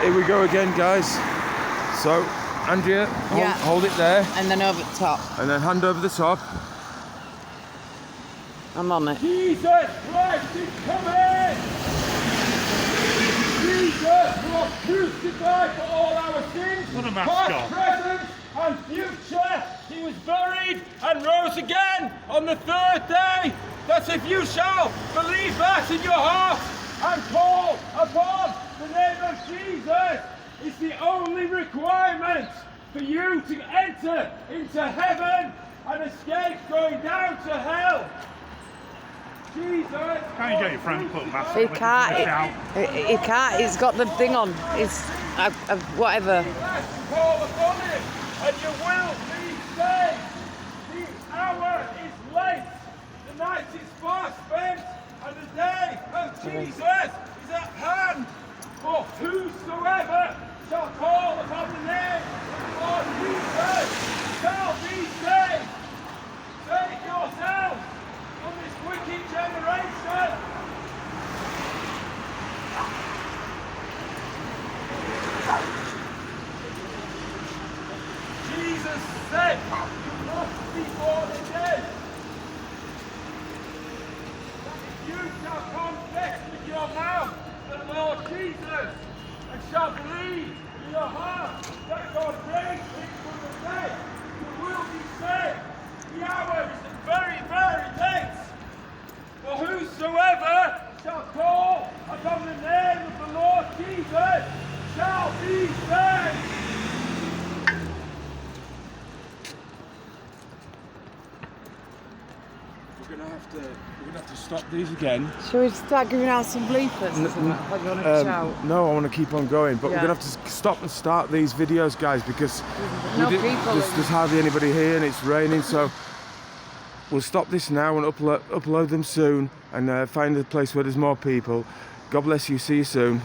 here we go again, guys. So, Andrea, hold it there. And then over the top. And then hand over the top. I'm on it. Jesus Christ is coming! Jesus was crucified for all our sins, past, present and future. He was buried and rose again on the third day. That if you shall believe that in your heart and call upon the name of Jesus, it's the only requirement for you to enter into heaven and escape going down to hell. Jesus. Can't you get your friend to put a mask on? He can't. He's got the thing on. It's whatever. Call upon him and you will be saved. The hour is late. The night is far spent and the day of Jesus is at hand. For whosoever shall call upon the name of the Lord Jesus shall be saved. Save yourselves from this wicked generation. Jesus said, you must be born again. If you shall confess with your mouth the Lord Jesus and shall believe in your heart that God raised him from the dead, you will be saved. The hour is very, very late. For whosoever shall call upon the name of the Lord Jesus shall be saved. We're gonna have to stop these again. Shall we start giving out some bleepers? Or something? Or do you want to shout? No, I want to keep on going, but we're gonna have to stop and start these videos, guys, because there's hardly anybody here and it's raining. So we'll stop this now and upload them soon, and find a place where there's more people. God bless you. See you soon.